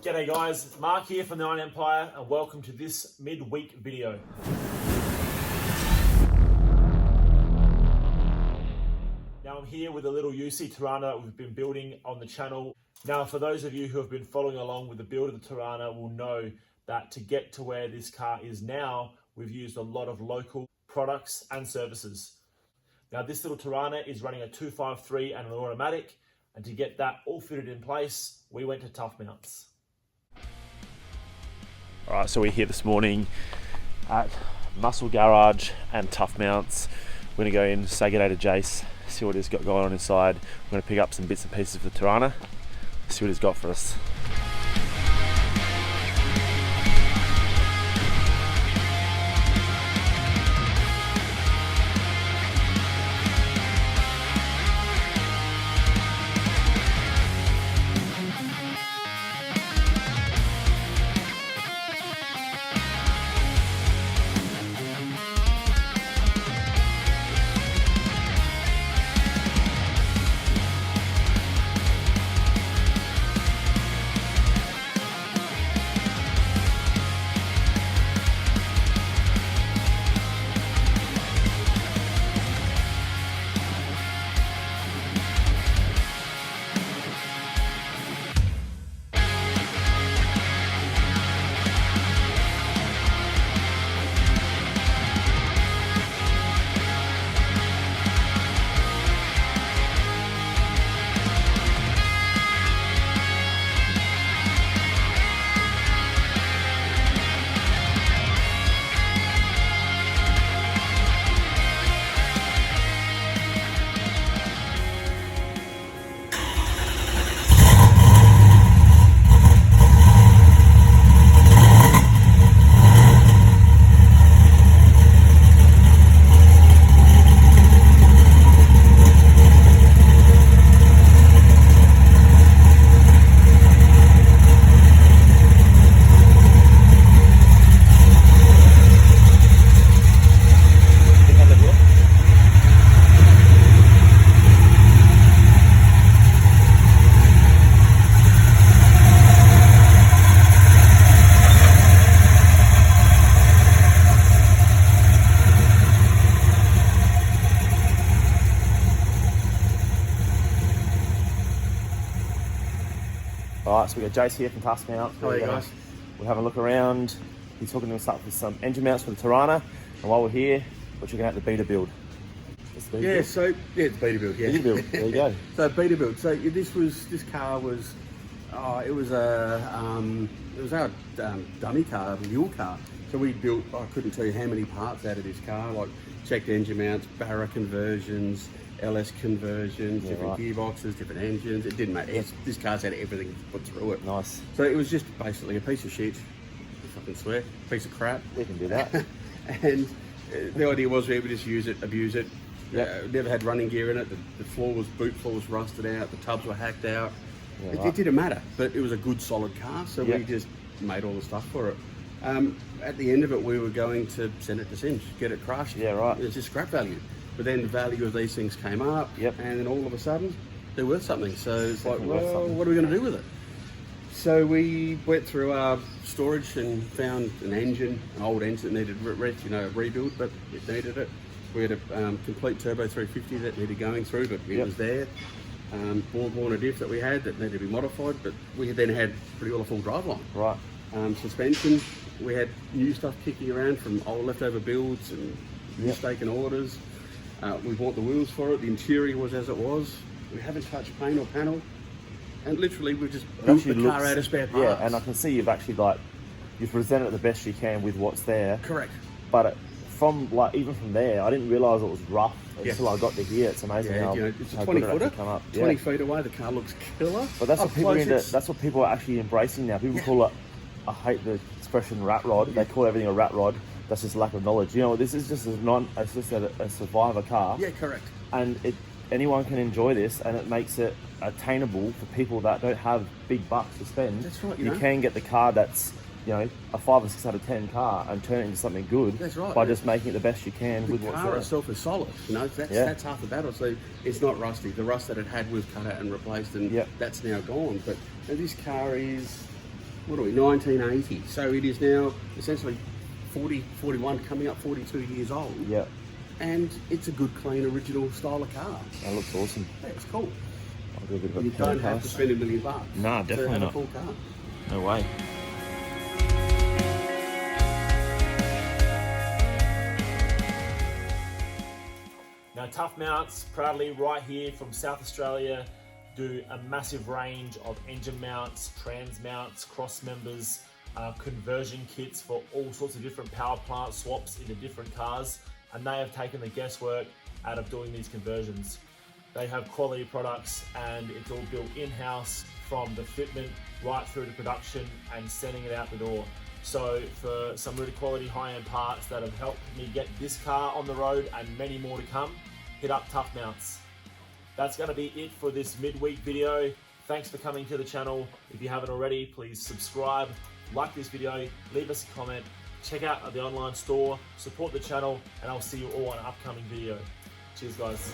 G'day guys, Mark here from the Iron Empire and welcome to this midweek video. Now I'm here with a little UC Tirana that we've been building on the channel. Now for those of you who have been following along with the build of the Tirana will know that to get to where this car is now, we've used a lot of local products and services. Now this little Tirana is running a 253 and an automatic, and to get that all fitted in place, we went to Tuff Mounts. All right, so we're here this morning at Muscle Garage and Tuff Mounts. We're gonna go in, say good day to Jace, see what he's got going on inside. We're gonna pick up some bits and pieces of the Tirana, see what he's got for us. Alright, so we got Jace here from Tuff Mounts. How are you guys? We're having a look around. He's talking to us up with some engine mounts for the Tirana. And while we're here, we're checking out the beta build. It's beta build, yeah. Beta build, there you go. So beta build. So this car was, it was our dummy car, a mule car. So we built, I couldn't tell you how many parts out of this car, like checked engine mounts, barra conversions, LS conversions, different gearboxes, different engines. It didn't matter. This car's had everything put through it. Nice. So it was just basically a piece of shit, if I can swear, piece of crap. We can do that. And the idea was we would just use it, abuse it. Never had running gear in it. The boot floor was rusted out. The tubs were hacked out. It didn't matter, but it was a good solid car, so we just made all the stuff for it. At the end of it, we were going to send it to Cinch, get it crushed. Yeah, right. It's just scrap value. But then the value of these things came up, and then all of a sudden, they're worth something. So it's like, well, what are we going to do with it? So we went through our storage and found an engine, an old engine that needed a rebuild, but it needed it. We had a complete turbo 350 that needed going through, but it was there. Born-Warner diff that we had that needed to be modified, but we then had pretty well a full driveline. Right. Suspension, we had new stuff kicking around from old leftover builds and mistaken orders. We bought the wheels for it. The interior was as it was. We haven't touched paint or panel, and literally we've just built the car out of spare parts. Yeah, and I can see you've actually you've presented it the best you can with what's there. Correct. But even from there, I didn't realise it was rough until I got to here. It's amazing how it's a 20 footer. Come up. 20 feet away, the car looks killer. But that's what people that's what people are actually embracing now. People call it, I hate the expression rat rod. They call everything a rat rod. That's just lack of knowledge. You know, this is just it's just a survivor car. Yeah, correct. And anyone can enjoy this, and it makes it attainable for people that don't have big bucks to spend. That's right. You can get the car that's, you know, a 5 or 6 out of 10 car and turn it into something good. That's right. By just making it the best you can with what's there. The car itself is solid. You know, that's half the battle. So it's not rusty. The rust that it had was cut out and replaced, and that's now gone. But this car is what are we, 1980. So it is now essentially 41, coming up 42 years old. Yeah. And it's a good, clean, original style of car. That looks awesome. Yeah, it's cool. I'll do a bit of a You don't have to pass. spend $1 million Nah, to definitely have a not. cool car. No way. Now, Tuff Mounts, proudly right here from South Australia, do a massive range of engine mounts, trans mounts, cross members, conversion kits for all sorts of different power plant swaps into different cars, and they have taken the guesswork out of doing these conversions. They have quality products, and it's all built in-house from the fitment right through to production and sending it out the door. So for some really quality high-end parts that have helped me get this car on the road and many more to come, hit up Tuff Mounts. That's going to be it for this midweek video. Thanks for coming to the channel. If you haven't already, please subscribe, like this video, leave us a comment, check out the online store, support the channel, and I'll see you all on an upcoming video. Cheers, guys.